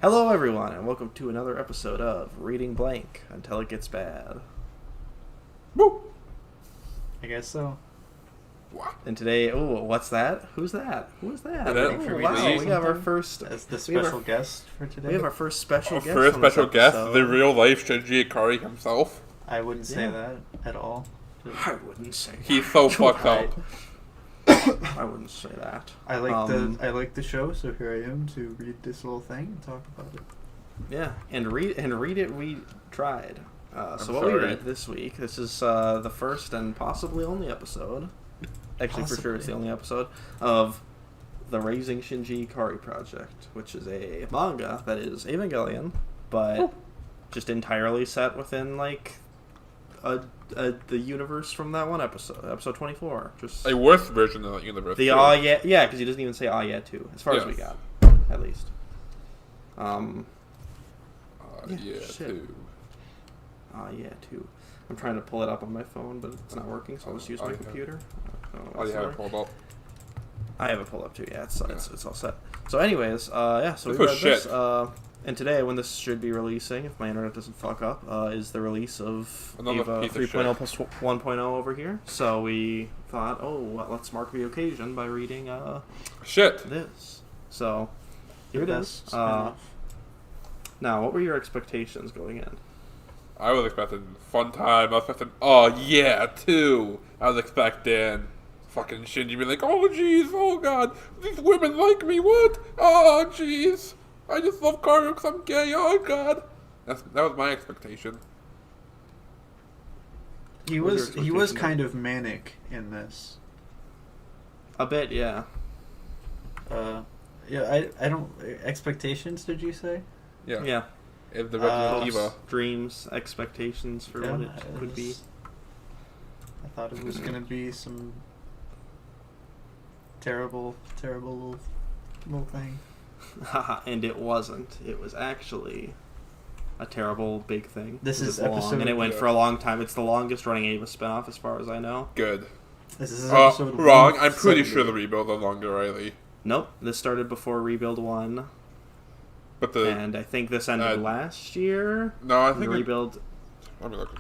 Hello, everyone, and welcome to another episode of Reading Blank Until It Gets Bad. Woo! I guess so. And today, what's that? Who's that? Who is that? Wow, we have our first... As the special guest for today. We have our first special guest. First special guest, the real life Shinji Ikari himself. I wouldn't say that at all. I wouldn't say that. He's so fucked up. I wouldn't say that. I like the show, so here I am to read this little thing and talk about it. Yeah, and read it. We tried. So what we read this week. This is the first and possibly only episode. Actually, for sure, it's the only episode of the Raising Shinji Ikari project, which is a manga that is Evangelion, but just entirely set within like the universe from that one episode 24. Just a worse version of that universe. The yeah, because he doesn't even say yeah too, as far as we got, at least. Too. I'm trying to pull it up on my phone, but it's not working, so I'll just use my computer. You have it pulled up? I have it pulled up too. Yeah, it's all set. So, anyways, so we read this. And today, when this should be releasing, if my internet doesn't fuck up, is the release of Eva 3.0 plus 1.0 over here. So we thought, let's mark the occasion by reading this. So here it is. Now, what were your expectations going in? I was expecting fun time. I was expecting, too. I was expecting fucking Shinji be like, oh jeez, oh god, these women like me, what? Oh jeez, I just love Karu because I'm gay, oh god. That was my expectation. He was kind of manic in this. A bit, yeah. I don't... Expectations, did you say? Yeah. Yeah. If the Resident Eva. Dreams, expectations for what it could be. I thought it was going to be some terrible little thing. And it wasn't. It was actually a terrible big thing. This is long, episode... and it went for a long time. It's the longest running Eva spinoff as far as I know. Good. This is episode wrong. I'm pretty sure the rebuild is longer, Riley. Nope. This started before Rebuild 1. And I think this ended last year. No, I think the Rebuild... Let me look.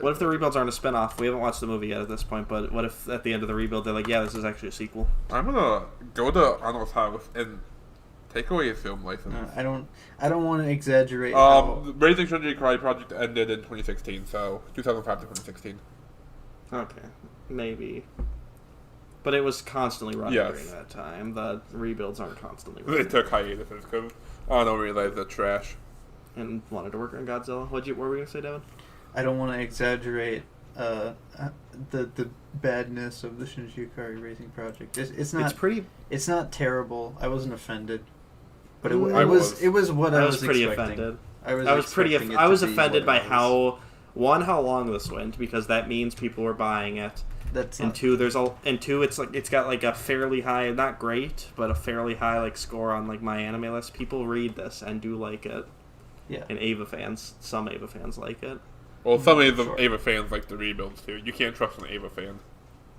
What if the Rebuilds aren't a spinoff? We haven't watched the movie yet at this point, but what if at the end of the Rebuild they're like, yeah, this is actually a sequel? I'm gonna go to Arnold's house and take away his film license. I don't want to exaggerate. Raising Shinji Ikari project ended in 2016, so 2005 to 2016. Okay, maybe. But it was constantly running during that time. The Rebuilds aren't constantly running. They took hiatuses because I don't realize the trash. And wanted to work on Godzilla. What were we going to say, Devin? I don't want to exaggerate the badness of the Shinji Ikari Racing project. It's not terrible. I wasn't offended, but it was what I was pretty expecting. Offended. I was offended by how long this went, because that means people were buying it. Two, it's got like a fairly high, not great, but a fairly high score on my anime list. People read this and do like it. Yeah. And some Eva fans like it. Well, some Eva fans like the rebuilds too. You can't trust an Eva fan.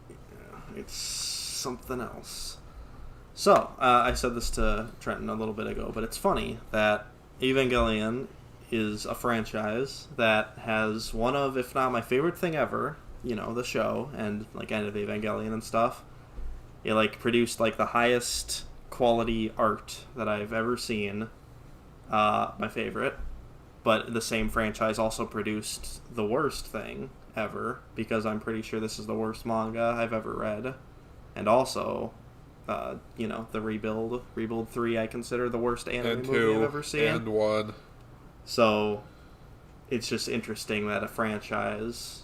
Yeah, it's something else. So, I said this to Trenton a little bit ago, but it's funny that Evangelion is a franchise that has one of, if not my favorite thing ever, the show, and End of Evangelion and stuff. It produced the highest quality art that I've ever seen. My favorite. But the same franchise also produced the worst thing ever, because I'm pretty sure this is the worst manga I've ever read. And also, the Rebuild 3 I consider the worst anime movie I've ever seen. And 1. So, it's just interesting that a franchise,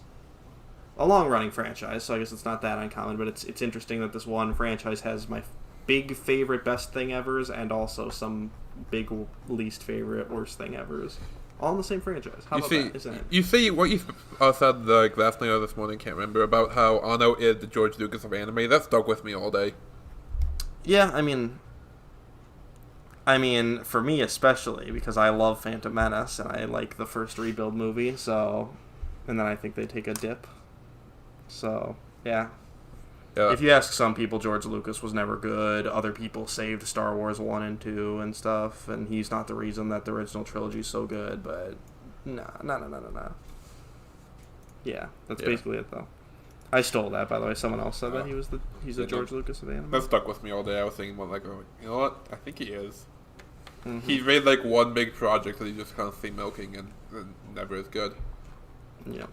a long-running franchise, so I guess it's not that uncommon, but it's interesting that this one franchise has my big favorite best thing evers and also some big least favorite worst thing evers. All in the same franchise. How about that? Isn't it? You see what you said last night or this morning, can't remember, about how Anno is the George Lucas of anime. That stuck with me all day. Yeah, I mean, for me especially, because I love Phantom Menace and I like the first Rebuild movie, so, and then I think they take a dip. So, yeah. If you ask some people, George Lucas was never good. Other people saved Star Wars 1 and 2 and stuff, and he's not the reason that the original trilogy is so good, but no. Yeah, that's basically it, though. I stole that, by the way. Someone else said that he's a George Lucas of anime. That stuck with me all day. I was thinking, you know what? I think he is. Mm-hmm. He made like one big project that he just constantly milking and never is good. Yeah.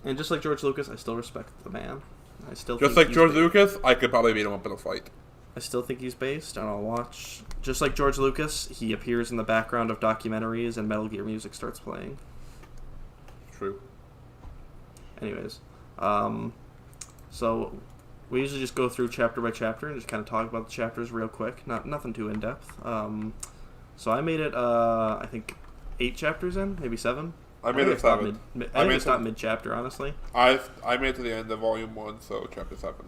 And just like George Lucas, I still respect the man. I still just like George Lucas, I could probably beat him up in a fight. I still think he's based, and I'll watch. Just like George Lucas, he appears in the background of documentaries, and Metal Gear music starts playing. True. Anyways, so we usually just go through chapter by chapter and just kind of talk about the chapters real quick. Nothing too in depth. So I made it. I think 8 chapters in, maybe 7. I made it 7. I think it's not mid-chapter, honestly. I made it to the end of Volume 1, so Chapter 7.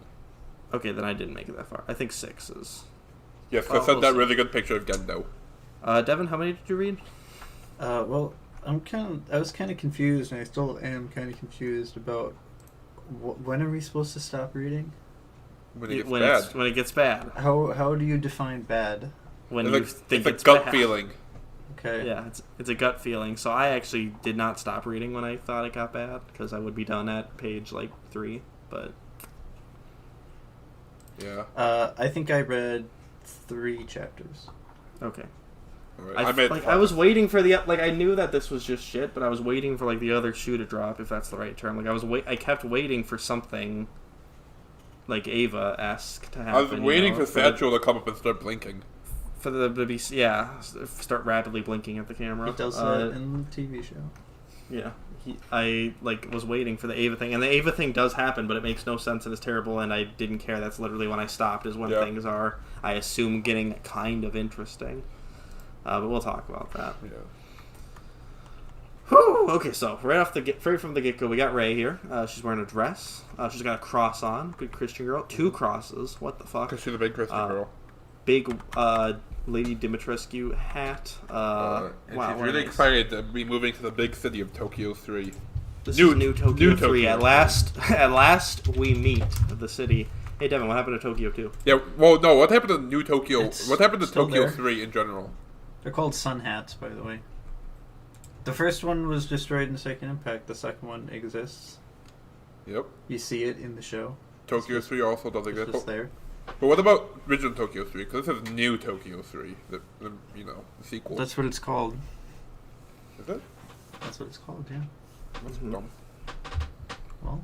Okay, then I didn't make it that far. I think 6 is... Yes, I sent that really good picture of Gendo. Devin, how many did you read? Well, I was kind of confused, and I still am kind of confused about when are we supposed to stop reading? When it gets bad. How do you define bad? When you think it's a gut feeling. Okay. Yeah, it's a gut feeling. So I actually did not stop reading when I thought it got bad, because I would be done at page 3, but... Yeah. I think I read 3 chapters. Okay. Right. I was waiting for I knew that this was just shit, but I was waiting for the other shoe to drop, if that's the right term. I kept waiting for something like Ava-esque to happen. I was waiting for Satchel to come up and start blinking. For the be start rapidly blinking at the camera. It does that in the TV show. Yeah. I was waiting for the Ava thing, and the Ava thing does happen, but it makes no sense and is terrible, and I didn't care. That's literally when I stopped, is when things are, I assume, getting kind of interesting. But we'll talk about that. Yeah. Whew! Okay, so right from the get-go, we got Ray here. She's wearing a dress. She's got a cross on. Good Christian girl. 2 crosses. What the fuck? Because she's a big Christian girl. Big Lady Dimitrescu hat. And she's really excited to be moving to the big city of Tokyo 3. This is New Tokyo 3. At last, we meet the city. Hey, Devin, what happened to Tokyo 2? Yeah, well, no, what happened to New Tokyo? What happened to Tokyo there. 3 in general? They're called sun hats, by the way. The first one was destroyed in Second Impact. The second one exists. Yep. You see it in the show. Tokyo 3 also does It's exist. just there. But what about original Tokyo 3? Because this is New Tokyo 3, the sequel. That's what it's called. Is it? That's what it's called, yeah. That's dumb. Well,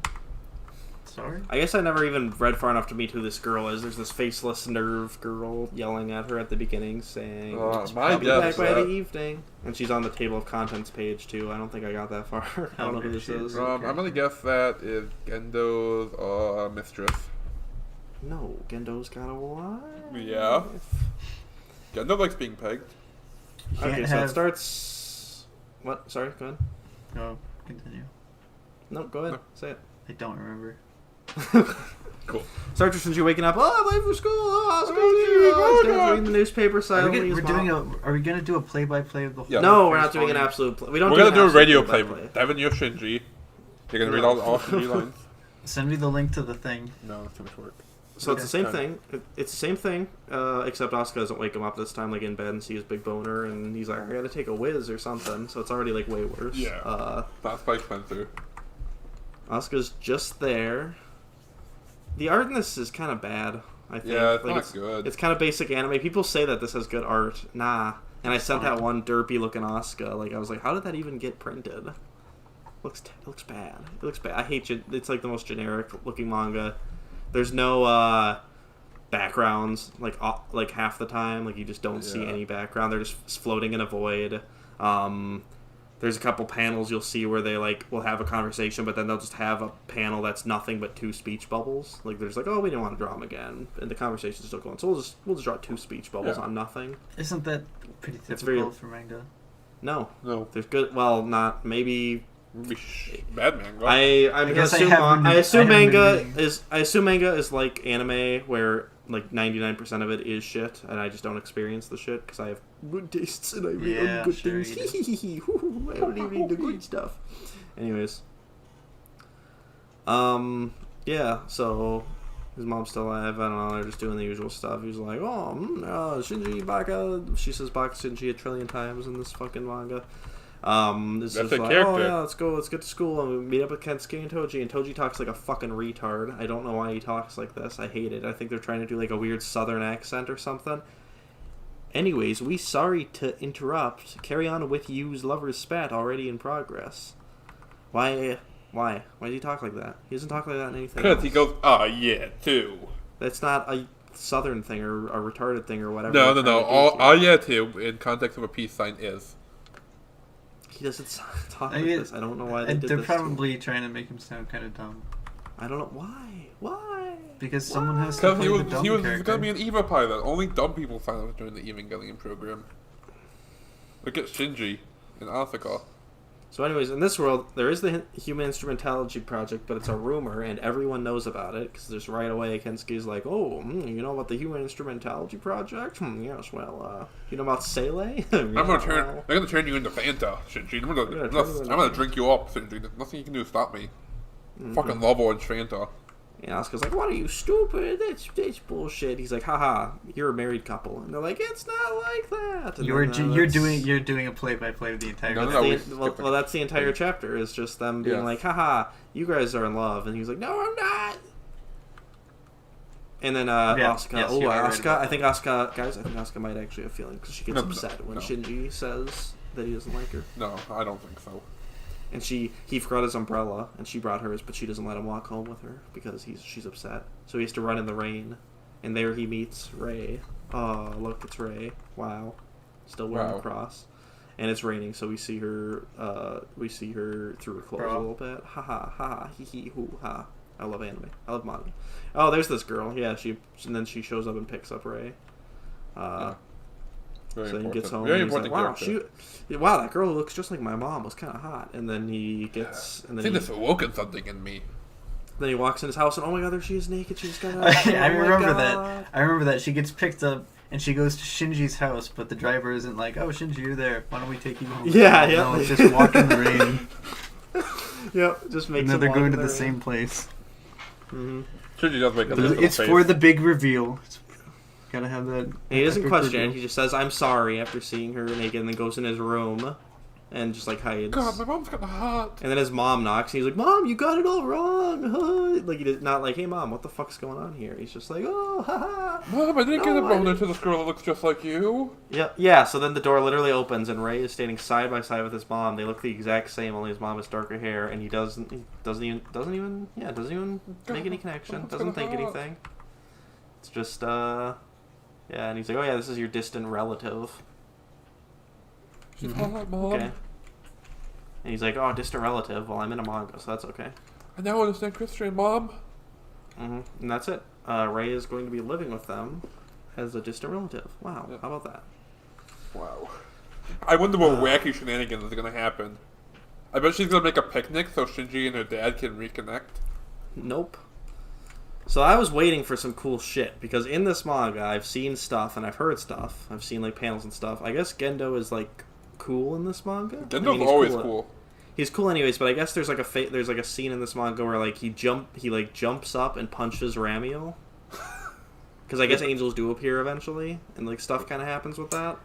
sorry. I guess I never even read far enough to meet who this girl is. There's this faceless nerve girl yelling at her at the beginning, saying, "My be back by the evening." And she's on the table of contents page, too. I don't think I got that far. I don't know who this is. I'm going to guess that is Gendo's mistress. No, Gendo's got a wife. Yeah. Gendo likes being pegged. Okay, so it starts... What? Sorry, go ahead. No, continue. No, go ahead. Say it. I don't remember. Cool. Starts with Shinji waking up. Oh, I'm late for school. Oh, school. Reading the newspaper silently. Are we gonna do a play-by-play of the whole? Yeah. No, we're not doing an absolute. We're gonna do a radio play. Devin, you're Shinji. You're gonna read all 3 lines. Send me the link to the thing. No, it's too much work. So it's the same thing. It's the same thing, except Asuka doesn't wake him up this time, in bed, and see his big boner, and he's like, I gotta take a whiz or something. So it's already way worse. Yeah. That's by Spencer. Asuka's just there. The art in this is kind of bad, I think. Yeah, it's not good. It's kind of basic anime. People say that this has good art. Nah. And I sent that one derpy-looking Asuka. I was like, how did that even get printed? It looks bad. It looks bad. I hate it. It's the most generic-looking manga. There's no backgrounds, half the time. You just don't see any background. They're just floating in a void. There's a couple panels you'll see where they will have a conversation, but then they'll just have a panel that's nothing but 2 speech bubbles. There's oh, we didn't want to draw them again, and the conversation's still going. So we'll just draw 2 speech bubbles on nothing. Isn't that pretty typical for manga? No. There's good. Well, not maybe. Bad manga. I assume manga is like anime where 99% of it is shit, and I just don't experience the shit because I have good tastes and I read good things. I only read the good stuff. Anyways, so His mom's still alive. I don't know. They're just doing the usual stuff. He's like, Shinji Baka. She says Baka Shinji a trillion times in this fucking manga. This That's is a like, character. let's get to school and we meet up with Kensuke and Toji. And Toji talks like a fucking retard. I don't know why he talks like this. I hate it. I think they're trying to do like a weird southern accent or something. Anyways, we sorry to interrupt. Carry on with you's lover's spat already in progress. Why? Why does he talk like that? He doesn't talk like that in anything Because else. he goes, yeah, too. That's not a southern thing or a retarded thing or whatever. No. All yeah, too, in context of a peace sign is. He doesn't talk like this. I don't know why they did They're this. probably trying to make him sound kind of dumb. I don't know. Why? Why? Because someone has to play the dumb he was character. going to be an EVA pilot. Only dumb people sign up during the Evangelion program. Look at Shinji and Asuka. So anyways, in this world, there is the Human Instrumentality Project, but it's a rumor, and everyone knows about it, because there's right away, Kensuke's like, you know about the Human Instrumentality Project? Yes, well, you know about Sele? I'm gonna turn you into Fanta, Shinji. I'm gonna drink you up, Shinji. There's nothing you can do to stop me. Fucking love orange Fanta. And Asuka's like, what are you, stupid? That's bullshit. He's like, haha, you're a married couple. And they're like, it's not like that. And you're doing a play-by-play of the entire well, that's the entire chapter, is just them being like, haha, you guys are in love. And he's like, no, I'm not. And then Asuka, Asuka, I think Asuka might actually have feelings, because she gets upset when Shinji says that he doesn't like her. No, I don't think so. And he forgot his umbrella, and she brought hers, but she doesn't let him walk home with her because she's upset. So he has to run in the rain, and there he meets Rei. Oh, look, it's Rei. Wow, still wearing a cross, and it's raining, so we see her. We see her through her clothes a little bit. Ha ha ha hee hee hoo ha. I love anime. I love manga. Oh, there's this girl. Yeah, and then she shows up and picks up Rei. So he gets home and he's like, wow, that girl looks just like my mom. Was kind of hot. And then he gets... And then I think that's awoken something in me. Then he walks in his house and, oh my god, there she is naked. She's got I remember that. I remember that. She gets picked up and she goes to Shinji's house, but the driver isn't like, oh, Shinji, you're there. Why don't we take you home? Yeah. No, it's just walk in the rain. Yep, just makes and then they're going to the same place. Mm-hmm. Shinji does make a It's for the big reveal. Gotta have that. He doesn't question it. He just says, I'm sorry, after seeing her naked, and then goes in his room and just like hides. God, my mom's got hot. And then his mom knocks, and he's like, Mom, you got it all wrong. Like, he did not like, hey, Mom, what the fuck's going on here? He's just like, oh, haha. Mom, I didn't get a boner to this girl that looks just like you. Yeah. So then the door literally opens, and Rei is standing side by side with his mom. They look the exact same, only his mom has darker hair, and he doesn't even make any connection. Doesn't think anything. It's just, yeah, and he's like, oh yeah, this is your distant relative. She's hot, Mom. Okay. And he's like, oh, distant relative. Well, I'm in a manga, so that's okay. I now understand Christian, Mom. And that's it. Rei is going to be living with them as a distant relative. Wow, How about that? Wow. I wonder what wacky shenanigans is going to happen. I bet she's going to make a picnic so Shinji and her dad can reconnect. Nope. So I was waiting for some cool shit, because in this manga, I've seen stuff, and I've heard stuff. I've seen, like, panels and stuff. I guess Gendo is, like, cool in this manga. Gendo's always cool. He's cool anyways, but I guess there's, like, a scene in this manga where, like, he jumps up and punches Ramiel. Because I guess angels do appear eventually, and, like, stuff kind of happens with that.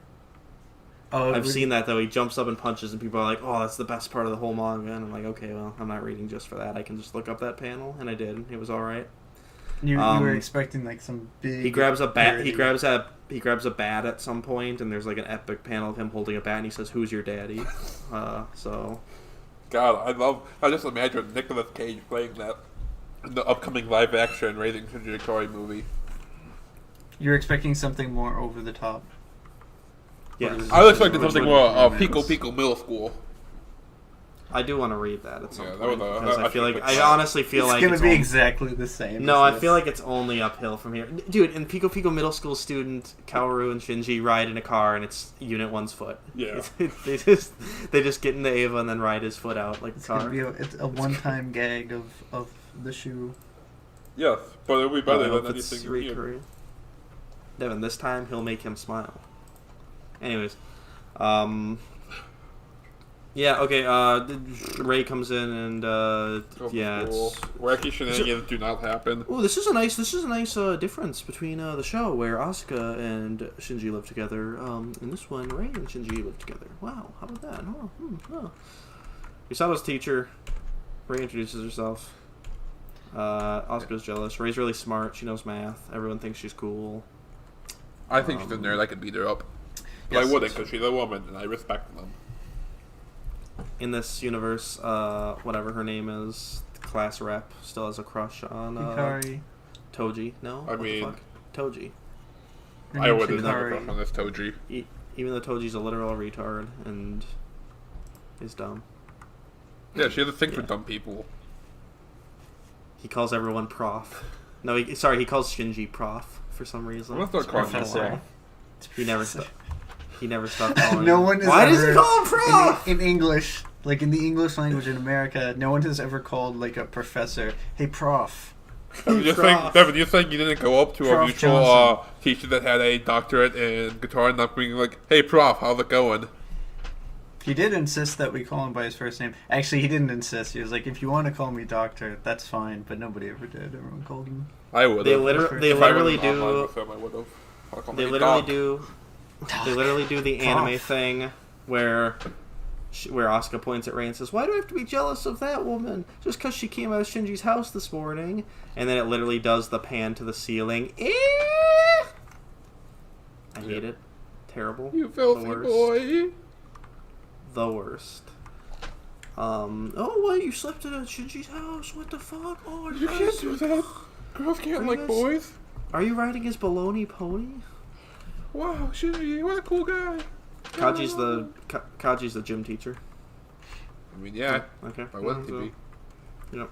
I've seen that, though. He jumps up and punches, and people are like, oh, that's the best part of the whole manga. And I'm like, okay, well, I'm not reading just for that. I can just look up that panel, and I did. It was alright. You were expecting like some big. He grabs a bat. He grabs a bat at some point, and there's like an epic panel of him holding a bat, and he says, "Who's your daddy?" So. God, I just imagine Nicolas Cage playing that in the upcoming live-action Raising Shinji Ikari movie. You're expecting something more over the top. Yeah, I was expecting something more Pico Middle School. I do want to read that at some point, because I honestly feel like it's going to be exactly the same. No, I feel like it's only uphill from here. Dude, in Pico Middle School student, Kaoru and Shinji ride in a car, and it's Unit 1's foot. Yeah. they just get into Ava and then ride his foot out like a car. It's a one-time gag of the shoe. Yes, but it'll be better than anything here. Devin, this time he'll make him smile. Anyways, Yeah, okay, Ray comes in and, cool. Wacky shenanigans do not happen. Oh, this is a nice difference between, the show where Asuka and Shinji live together. In this one, Ray and Shinji live together. Wow, how about that? Oh. Misato's teacher. Ray introduces herself. Asuka's jealous. Ray's really smart. She knows math. Everyone thinks she's cool. I think she's a nerd. I could beat her up. But I wouldn't, because she's a woman, and I respect them. In this universe, whatever her name is, the class rep still has a crush on Ikari. Toji. No? I mean, the fuck? Toji. I wouldn't have a crush on this Toji. Even though Toji's a literal retard and is dumb. Yeah, she has a thing for dumb people. He calls everyone prof. No, he calls Shinji prof for some reason. I'm gonna start calling him prof. He never stopped calling No one has Why ever, does he call him prof? In English, like in the English language in America, no one has ever called like a professor, hey prof. Devin, you think you didn't go up to a mutual teacher that had a doctorate in guitar and not being like, hey prof, how's it going? He did insist that we call him by his first name. Actually, he didn't insist. He was like, if you want to call me doctor, that's fine. But nobody ever did. Everyone called him. I would have. They literally do. They literally do the anime thing where Asuka points at Rei and says, "Why do I have to be jealous of that woman? Just because she came out of Shinji's house this morning?" And then it literally does the pan to the ceiling. I hate it. Terrible. You filthy boy. The worst. What? You slept at Shinji's house? What the fuck? Oh, you can't do that. Girls can't like boys. Are you riding his baloney pony? Wow, Shinji, what a cool guy. Kaji's the gym teacher. I mean, yeah. Okay. Why wouldn't he be? Yep.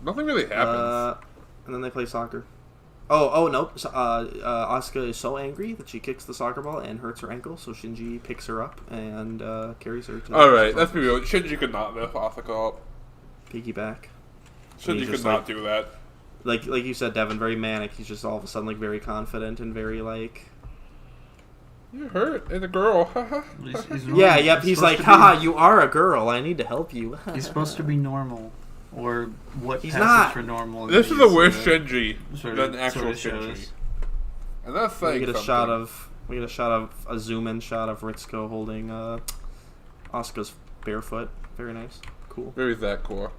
Nothing really happens. And then they play soccer. Oh, nope. Asuka is so angry that she kicks the soccer ball and hurts her ankle, so Shinji picks her up and carries her to Alright, let's be real. Shinji could not lift Asuka up. Piggyback. Shinji could not do that. Like you said, Devin, very manic. He's just all of a sudden very confident and very You're hurt, and a girl. He's like, haha, you are a girl. I need to help you. He's supposed to be normal. Or what he's passes not. For normal. This is a worse Shinji than actual Shinji. And that's saying we get a shot of a zoom-in shot of Ritsuko holding Asuka's barefoot. Very nice. Cool. Very that cool.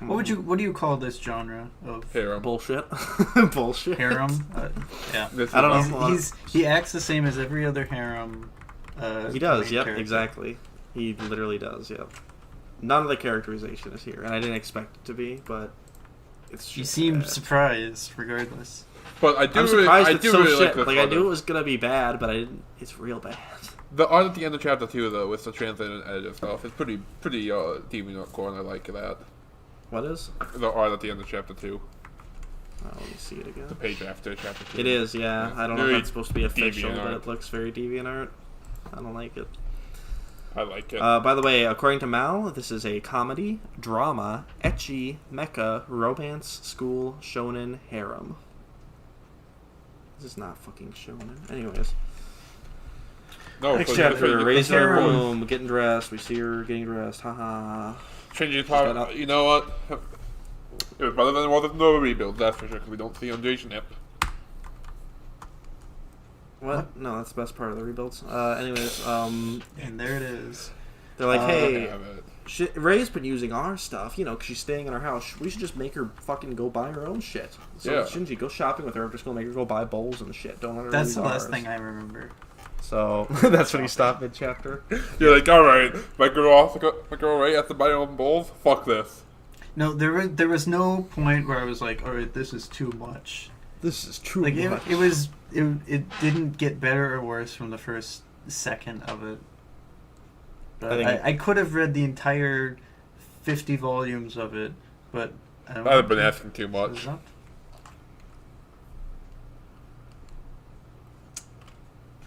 What do you call this genre of harem? Bullshit. Bullshit. Harem. Yeah. I don't know. He acts the same as every other harem. He does. Yep. Character. Exactly. He literally does. Yep. None of the characterization is here, and I didn't expect it to be, but it's. You seem surprised, regardless. But I'm surprised I it's do so really shit. like I knew it was gonna be bad, but I didn't. It's real bad. The art at the end of chapter 2, though, with the translated and edited stuff, is pretty deviant and I like that. What is? The art at the end of chapter 2. Let me see it again. The page after chapter 2. It is, yeah. I don't know if that's supposed to be official, but art. it looks very deviant art. I don't like it. I like it. By the way, according to Mal, this is a comedy, drama, ecchi, mecha, romance, school, shonen, harem. This is not fucking shonen. Anyways. No, next chapter, Ray's in her room, getting dressed. We see her getting dressed. Haha. Shinji's probably, you know what? It was better than it was in the rebuild, that's for sure, because we don't see Jason yet. What? No, that's the best part of the rebuilds. Anyways, and there it is. They're like, hey, Ray's been using our stuff, because she's staying in our house. We should just make her fucking go buy her own shit. So yeah. Shinji, go shopping with her. I'm just gonna make her go buy bowls and shit. Don't let her That's use the last ours. thing I remember. So that's when he stopped mid-chapter. You're like, all right, my girl Ray has to buy her own bowls. Fuck this. No, there was no point where I was like, all right, this is too much. This is too much. It didn't get better or worse from the first second of it. But I could have read the entire 50 volumes of it, but I don't. I'd have been asking too much.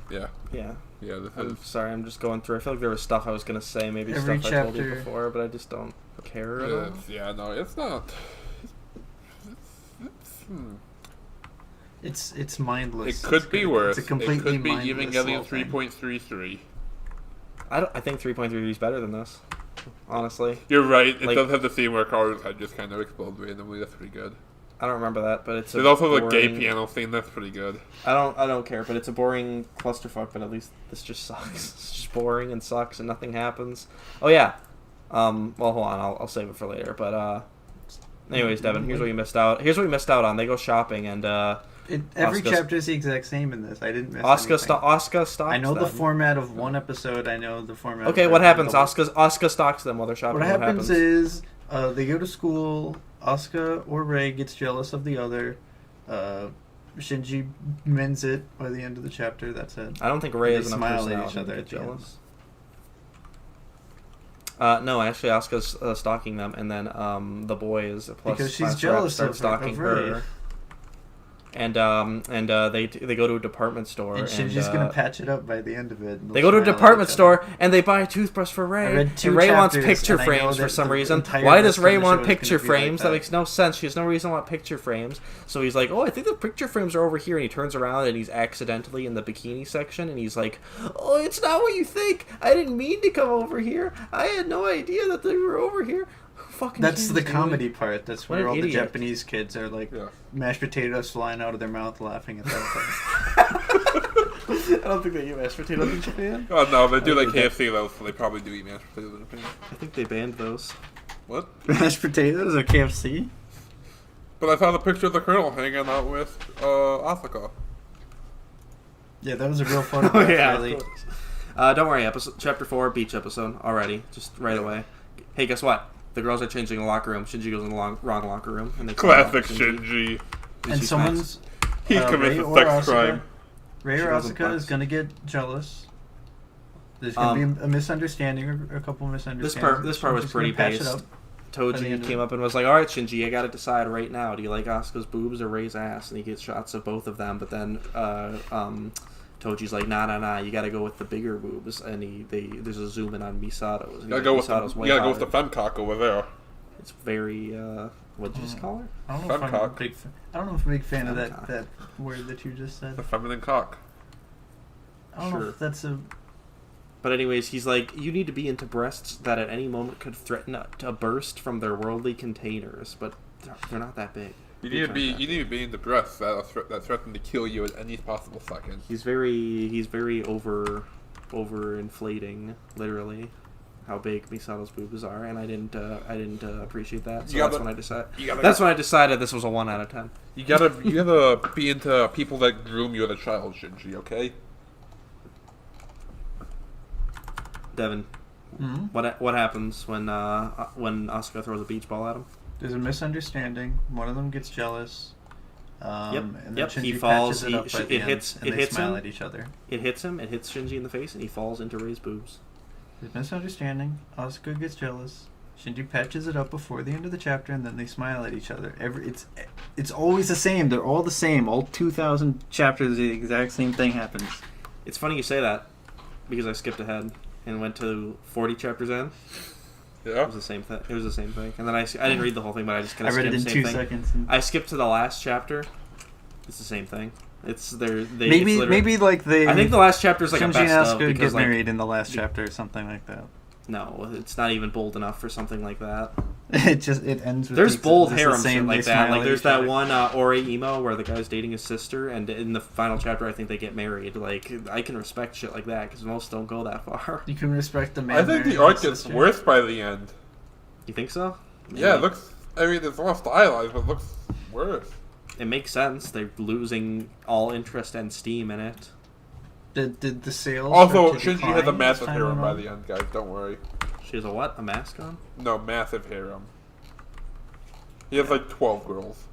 Yeah. I'm sorry, I'm just going through. I feel like there was stuff I was gonna say, maybe every stuff chapter, I told you before, but I just don't care at all. Yeah, no, it's not. It's mindless. It could be worse. It's a completely it could be mindless Evangelion thing. 3.33. I think 3.3 is better than this. Honestly, you're right. It does have the scene where Kaoru's head just kind of explodes randomly. That's pretty good. I don't remember that, but there's also the gay piano scene. That's pretty good. I don't care, but it's a boring clusterfuck. But at least this just sucks. It's just boring and sucks, and nothing happens. Oh yeah. Well, hold on. I'll save it for later. But anyways, Devin, here's what you missed out. Here's what we missed out on. They go shopping, and every chapter is the exact same in this. I didn't miss anything. Asuka stalks I know them. the format of one episode. I know the format. Okay, what happens? Asuka stalks them while they're shopping. What happens is they go to school. Asuka or Rei gets jealous of the other. Shinji mends it by the end of the chapter. That's it. I don't think Rei is enough smile personality at each other to at get the jealous. No, actually, Asuka's stalking them, and then the boy is because she's jealous of stalking her. And they go to a department store. And Shinji's gonna patch it up by the end of it. They go to a department store and they buy a toothbrush for Rei. And Rei wants picture frames for some reason. Why does Rei want picture frames? That makes no sense. She has no reason to want picture frames. So he's like, oh, I think the picture frames are over here. And he turns around and he's accidentally in the bikini section. And he's like, oh, it's not what you think. I didn't mean to come over here. I had no idea that they were over here. That's the comedy part. That's where all the Japanese kids are like mashed potatoes flying out of their mouth laughing at that thing. I don't think they eat mashed potatoes in Japan. Oh no, they do like KFC though, so they probably do eat mashed potatoes in Japan. I think they banned those. What? Mashed potatoes or KFC? But I saw the picture of the Colonel hanging out with Asuka. Yeah, that was a real photograph. Really. Don't worry, chapter 4, beach episode already, just right away. Hey, guess what? The girls are changing the locker room. Shinji goes in the wrong locker room. And they classic Shinji. And someone's... He commits a sex crime. Rei or Asuka is going to get jealous. There's going to be a misunderstanding or a couple misunderstandings. This part was pretty based. Toji came up and was like, alright, Shinji, I got to decide right now. Do you like Asuka's boobs or Rei's ass? And he gets shots of both of them. But then Toji's like, nah, you gotta go with the bigger boobs, and there's a zoom in on Misato's. You gotta go with the femcock over there. It's very, what did you just call her? I don't know if I'm a big fan of that word that you just said. The feminine cock. I don't know if that's a... But anyways, he's like, you need to be into breasts that at any moment could threaten to burst from their worldly containers, but they're not that big. You need to be in the breasts that threaten to kill you at any possible second. He's very over inflating, literally, how big Misato's boobs are, and I didn't appreciate that. So that's when I decided this was a 1 out of 10. You gotta be into people that groom you as a child, Shinji. Okay. Devin, what happens when Asuka throws a beach ball at him? There's a misunderstanding. One of them gets jealous. And then Shinji he falls. It hits smile at each other. It hits him. It hits Shinji in the face, and he falls into Rei's boobs. There's misunderstanding. Asuka gets jealous. Shinji patches it up before the end of the chapter, and then they smile at each other. It's always the same. They're all the same. All 2,000 chapters, the exact same thing happens. It's funny you say that because I skipped ahead and went to 40 chapters in. Yeah. It was the same thing. And then I didn't read the whole thing, but I just kind of skipped read it in the same 2 thing. seconds. I skipped to the last chapter. It's the same thing. Maybe like they. I think the last chapter is like Shinji a best of. Shinji and Asuka get married in the last chapter or something like that. No, it's not even bold enough for something like that. It ends with... There's bold harem shit like that. Like there's that one Ore emo where the guy's dating his sister, and in the final chapter I think they get married. Like, I can respect shit like that because most don't go that far. You can respect the man. I think the arc gets worse by the end. You think so? Yeah, it looks... I mean, it's more stylized, but it looks worse. It makes sense. They're losing all interest and steam in it. Did the sales... Also, Shinji has a massive harem by the end, guys. Don't worry. She has a what? A mask on? No, massive harem. He has like 12 girls.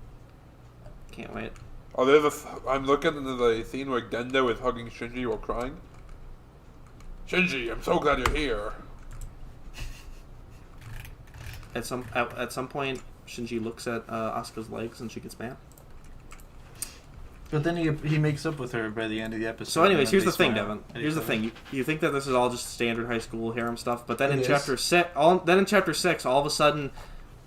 Can't wait. Oh, I'm looking into the scene where Gendo is hugging Shinji while crying. Shinji, I'm so glad you're here. At some point, Shinji looks at Asuka's legs and she gets mad. But then he makes up with her by the end of the episode. So anyways, here's the thing, Devin. Here's the thing. You think that this is all just standard high school harem stuff, but then in chapter 6, all of a sudden,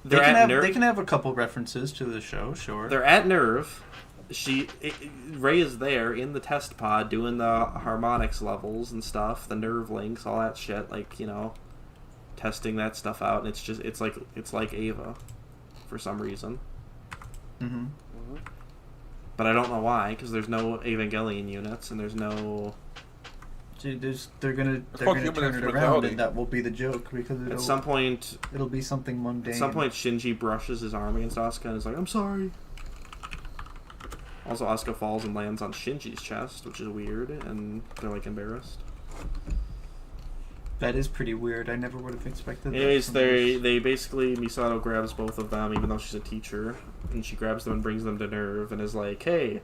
they can have a couple references to the show, sure. They're at Nerve, Ray is there in the test pod doing the harmonics levels and stuff, the nerve links, all that shit, like, you know, testing that stuff out, and it's like Ava for some reason. Mm-hmm. But I don't know why, because there's no Evangelion units, and there's no... Dude, they're gonna turn it around, and that will be the joke, because at some point... It'll be something mundane. At some point, Shinji brushes his arm against Asuka and is like, I'm sorry. Also, Asuka falls and lands on Shinji's chest, which is weird, and they're, like, embarrassed. That is pretty weird. I never would have expected that. Anyways, they basically, Misato grabs both of them, even though she's a teacher, and she grabs them and brings them to Nerve, and is like, hey,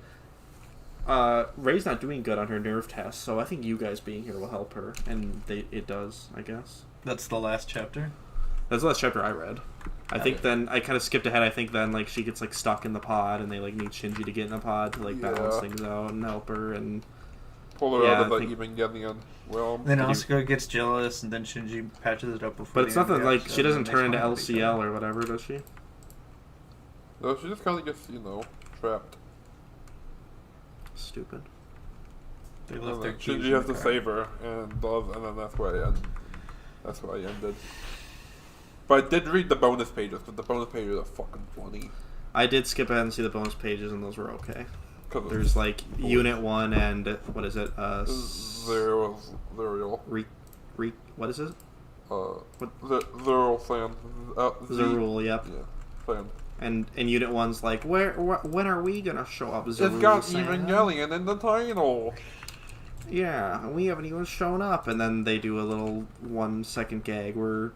Ray's not doing good on her Nerve test, so I think you guys being here will help her. And it does, I guess. That's the last chapter? That's the last chapter I read. I think then, I kind of skipped ahead, I think then, like, she gets, like, stuck in the pod, and they, like, need Shinji to get in the pod to, like, balance things out and help her, and... Pull her out of the Evangelion realm. Then Asuka gets jealous, and then Shinji patches it up before. But it's nothing like she doesn't turn into LCL or whatever, does she? No, she just kind of gets, you know, trapped. Stupid. They left their Shinji has to save her, and then that's where I ended. But I did read the bonus pages, but the bonus pages are fucking funny. I did skip ahead and see the bonus pages, and those were okay. There's like Unit 1 and what is it? Zero. What is it? Zero fan. Zerul, yep. Yeah, fan. And Unit 1's like, when are we gonna show up? Zerul, it's got Evangelion in the title. Yeah, we haven't even shown up. And then they do a little 1 second gag where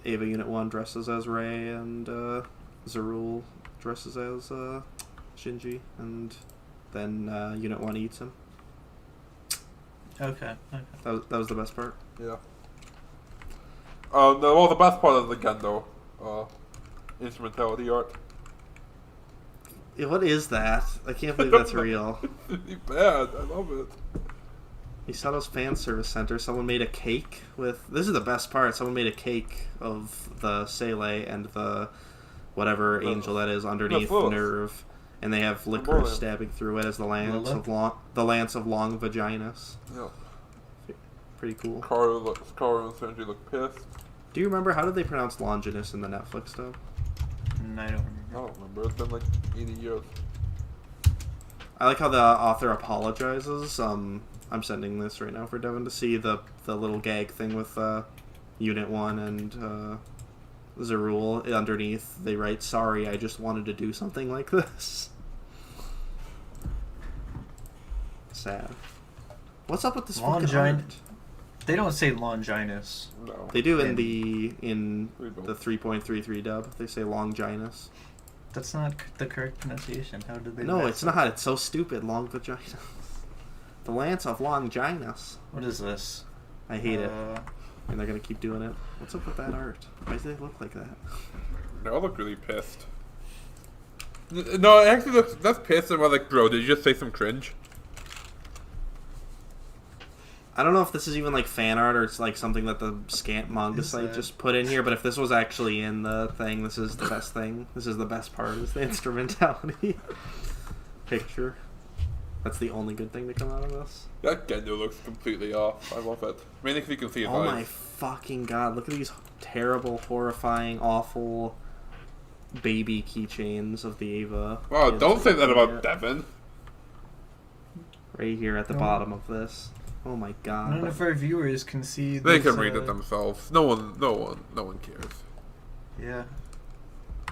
Ava Unit 1 dresses as Rei and Zerul dresses as Shinji, and then Unit 1 eats him. Okay. That was the best part. Yeah. The best part of the Gendo instrumentality art. Yeah, what is that? I can't believe that's real. It's really bad. I love it. Misato's fan service center. Someone made a cake with... This is the best part. Someone made a cake of the Sele and the whatever angel that is underneath Nerve. And they have licorice stabbing through it as the lance of long vaginas. Yeah. Pretty cool. Karu and Shinji look pissed. Do you remember, how did they pronounce Longinus in the Netflix stuff? I don't remember. It's been like 80 years. I like how the author apologizes. I'm sending this right now for Devin to see the little gag thing with Unit 1 and Zerul. Underneath, they write, "Sorry, I just wanted to do something like this." Sad. What's up with this fucking art? They don't say Longinus. No. They do in the 3.33 dub. They say Longinus. That's not the correct pronunciation. How did they? No, it's not. It's so stupid. Long vagina. The lance of Longinus. What is this? I hate it. And they're gonna keep doing it. What's up with that art? Why do they look like that? They all look really pissed. No, actually, that's pissed. And we're like, bro, did you just say some cringe? I don't know if this is even like fan art or it's like something that the Scant manga site just put in here, but if this was actually in the thing, this is the best thing. This is the best part, is the instrumentality picture. That's the only good thing to come out of this. That Gendo looks completely off. I love it. Mainly because you can see his eyes. Oh my fucking god, look at these terrible, horrifying, awful baby keychains of the Ava. Wow, don't say that about Devin. Right here at the bottom of this. Oh my god. None of our viewers can see. They can read it themselves. No one cares. Yeah.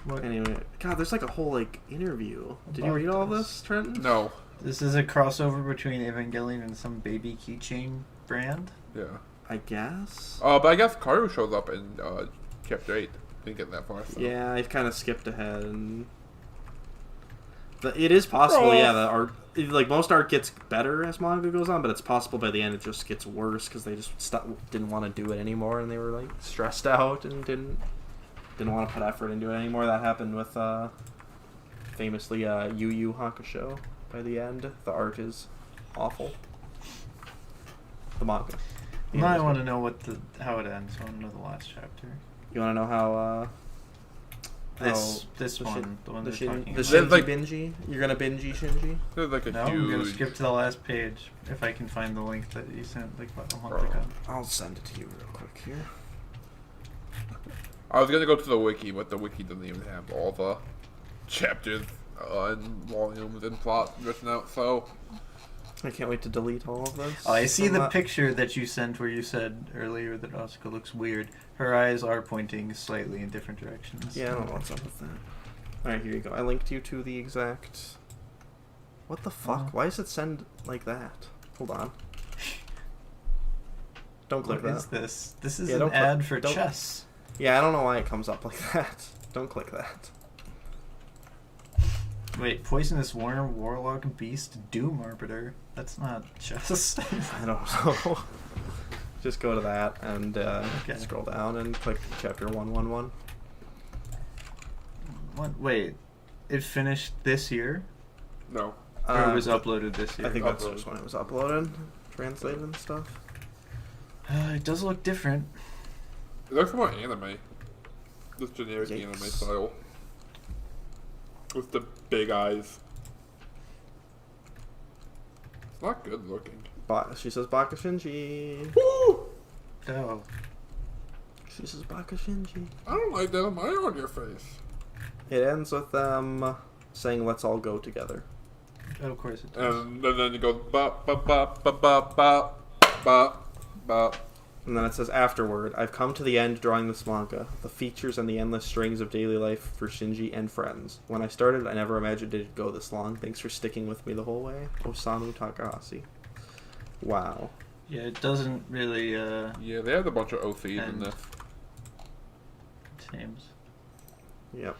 What? Anyway, god, there's like a whole like interview. Did you read all this, Trenton? No. This is a crossover between Evangelion and some baby keychain brand. Yeah. I guess. But I guess Karu shows up in Chapter 8. Didn't get that far. So. Yeah, I've kind of skipped ahead, and it is possible. Yeah, the art, like most art, gets better as manga goes on, but it's possible by the end it just gets worse because they just didn't want to do it anymore, and they were like stressed out and didn't want to put effort into it anymore. That happened with famously Yu Yu Hakusho. By the end, the art is awful. The manga. Now I want to know how it ends. I want to know the last chapter. You want to know how This one, the one the they're talking the about. Shinji Binji. You're gonna bingy Shinji. There's like a No, huge. I'm gonna skip to the last page if I can find the link that you sent like a month ago. I'll send it to you real quick here. I was gonna go to the wiki, but the wiki doesn't even have all the chapters and volumes and plot written out. So I can't wait to delete all of this. Oh, I see the picture that you sent where you said earlier that Asuka looks weird. Her eyes are pointing slightly in different directions. Yeah, I don't know what's up with that. Alright, here you go. I linked you to the exact... What the fuck? Why does it send like that? Hold on. Don't click that. What is this? This is Yeah, an ad for chess. Yeah, I don't know why it comes up like that. Don't click that. Wait, Poisonous Worm, Warlock, Beast, Doom Arbiter. That's not chess. I don't know. Just go to that and scroll down and click chapter 111. What? Wait, it finished this year? no. Or it was uploaded this year? I think that's just when it was uploaded, translated and stuff. It does look different. It looks more anime. This generic anime style. With the big eyes. It's not good looking. She says Baka Shinji. Woo! Oh. She says Baka Shinji. I don't like that on your face. It ends with them saying let's all go together. Oh, of course it does. And then it goes bop bop bop bop bop bop bop bop. And then it says, afterward, I've come to the end drawing this manga, the features and the endless strings of daily life for Shinji and friends. When I started, I never imagined it'd go this long. Thanks for sticking with me the whole way. Osamu Takahashi. Wow. Yeah, it doesn't really, Yeah, they have a bunch of OCs in this. Seems. Yep.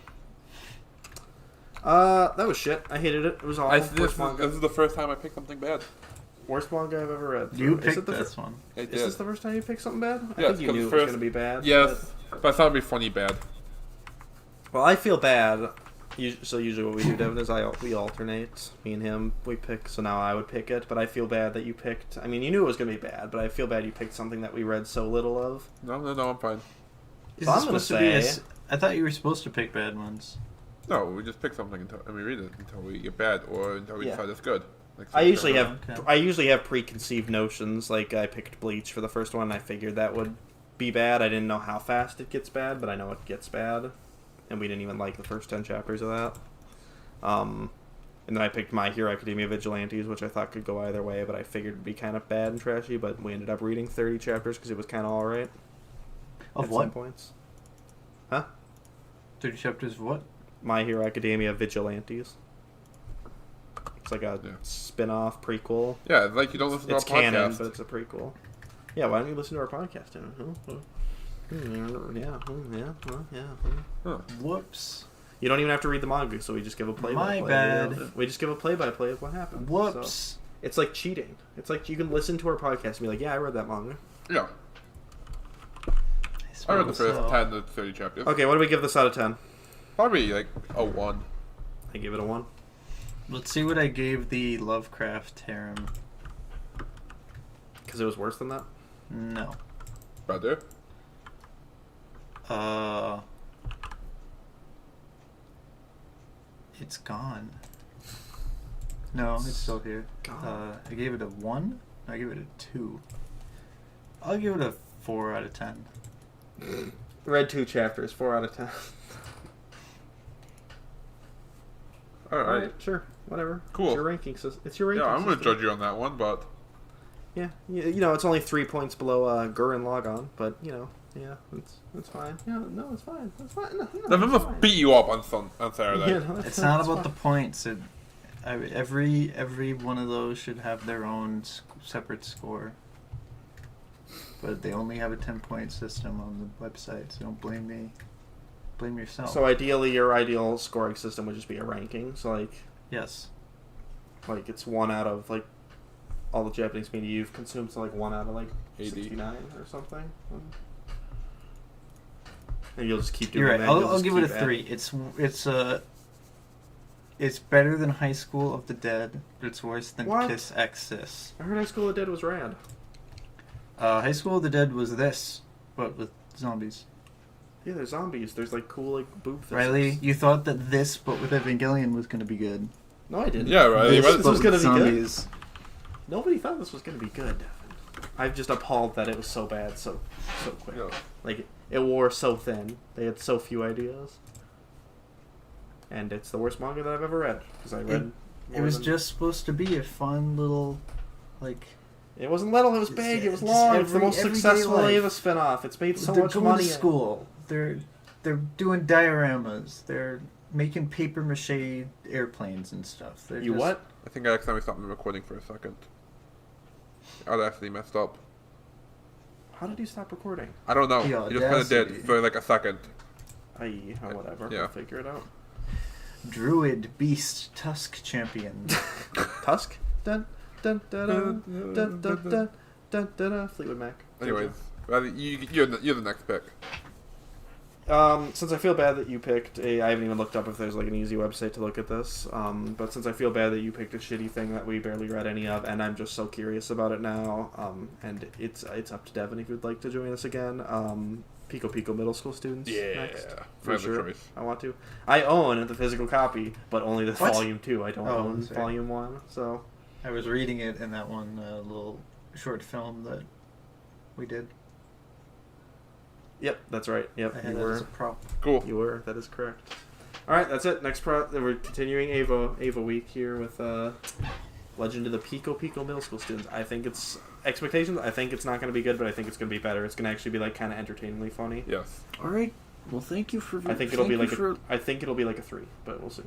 That was shit. I hated it. It was awful. This is the first time I picked something bad. Worst manga I've ever read. You picked this one. Is this the first time you picked something bad? I Yes, think you knew it was going to be bad. Yes, but I thought it'd be funny bad. Well, I feel bad. So usually what we do, Devin, is we alternate. Me and him, we pick. So now I would pick it, but I feel bad that you picked. I mean, you knew it was going to be bad, but I feel bad you picked something that we read so little of. No, I'm fine. Is this supposed to be I thought you were supposed to pick bad ones. No, we just pick something and we read it until we get bad or until we decide it's good. Like, I usually have preconceived notions. Like I picked Bleach for the first one. I figured that would be bad. I didn't know how fast it gets bad, but I know it gets bad. And we didn't even like the first 10 chapters of that. And then I picked My Hero Academia Vigilantes, which I thought could go either way, but I figured it'd be kind of bad and trashy. But we ended up reading 30 chapters because it was kind of all right. Of what? Some points. Huh? 30 chapters of what? My Hero Academia Vigilantes. It's like a spin-off prequel. Yeah, like you don't listen to our podcast. It's canon, but it's a prequel. Yeah, why don't you listen to our podcast? Whoops. You don't even have to read the manga, so we just give a play-by-play. My bad. We just give a play-by-play of what happened. Whoops. So, it's like cheating. It's like you can listen to our podcast and be like, yeah, I read that manga. Yeah. I read the first 10 to 30 chapters. Okay, what do we give this out of 10? Probably like a 1. I give it a 1. Let's see what I gave the Lovecraft harem. Because it was worse than that? No. Better? It's gone. No, it's still here. I gave it a 1. I gave it a 2. I'll give it a 4 out of 10. Read 2 chapters, 4 out of 10. Alright. Sure. Whatever. Cool. It's your ranking system. It's your ranking Yeah, I'm going to system. judge you on that one, but... Yeah, you know, it's only 3 points below Gurren Lagann, but, you know, yeah, it's fine. Yeah, no, it's fine. It's fine. No, I'm going to beat you up on Saturday. Yeah, no, it's not about the points. Every one of those should have their own separate score. But they only have a 10-point system on the website, so don't blame me. Blame yourself. So ideally, your ideal scoring system would just be a ranking. So yes, like it's 1 out of all the Japanese media you've consumed. So 1 out of 80. 69 or something. And you'll just keep doing you're right. that. I'll give it a 3. It's better than High School of the Dead, but it's worse than Kiss X Sis. I heard High School of the Dead was rad. High School of the Dead was this, but with zombies. Yeah, there's zombies. There's like cool like boob physics. Riley, you thought that this, but with Evangelion, was going to be good. No, I didn't. Yeah, Riley. This was going to be zombies. good. Nobody thought this was going to be good, Devin. I'm just appalled that it was so bad so quick. Yeah. Like, it wore so thin. They had so few ideas. And it's the worst manga that I've ever read. Because I read... It was just supposed to be a fun little, like... It wasn't little, it was big, it was long. It's the most successful Ava spin-off. It's made so much money. They're going to school. They're doing dioramas. They're making paper mache airplanes and stuff. You what? I think I accidentally stopped the recording for a second. I actually messed up. How did you stop recording? I don't know. You just kind of did for like a second. Whatever. Yeah. We'll figure it out. Druid Beast Tusk Champion. Tusk? Dun dun dun dun dun dun dun dun dun. Fleetwood Mac. Anyways, you're the next pick. Since I feel bad that you picked I haven't even looked up if there's like an easy website to look at this. But since I feel bad that you picked a shitty thing that we barely read any of, and I'm just so curious about it now. And it's up to Devin if you'd like to join us again. Pico Pico middle school students. Yeah, next, for sure. Choice. I want to. I own the physical copy, but only the What? volume 2. I don't own volume 1. So I was reading it in that one little short film that we did. Yep, that's right. Yep, I had that as a prop. Cool. You were. That is correct. All right, that's it. Next we're continuing Ava week here with Legend of the Pico Pico middle school students. I think it's expectations. I think it's not going to be good, but I think it's going to be better. It's going to actually be like kind of entertainingly funny. Yes. All right. Well, thank you for. I think it'll be like I think it'll be like a 3, but we'll see.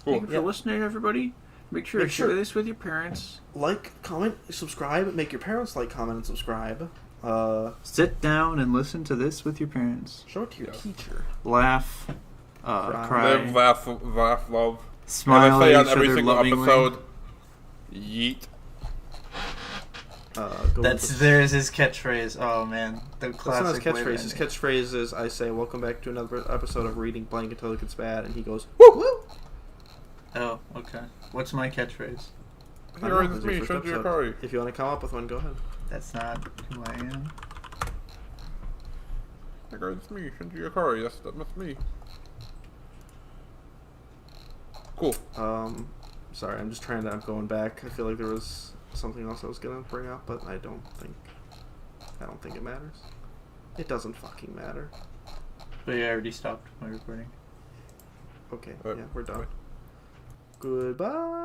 Cool. Thank you for listening, everybody. Make sure to share this with your parents. Like, comment, subscribe. Make your parents like, comment, and subscribe. Sit down and listen to this with your parents. Show it to your teacher. Laugh. Cry. Live, laugh, love. Smile As I say at on each every other single lovingly. episode, yeet. There's his catchphrase. Oh man, the That's not his classic. catchphrase. His catchphrase is, I say, welcome back to another episode of Reading Blank Until It Gets Bad, and he goes, woo! Woo! Oh, okay. What's my catchphrase? Here is me, Shinji Ikari. If you want to come up with one, go ahead. That's not who I am. Here is me, Shinji Ikari. That's me. Cool. Sorry, I'm just trying to. I'm going back. I feel like there was something else I was gonna bring up, but I don't think it matters. It doesn't fucking matter. But yeah, I already stopped my recording. Okay. Right. Yeah, we're done. Right. Goodbye.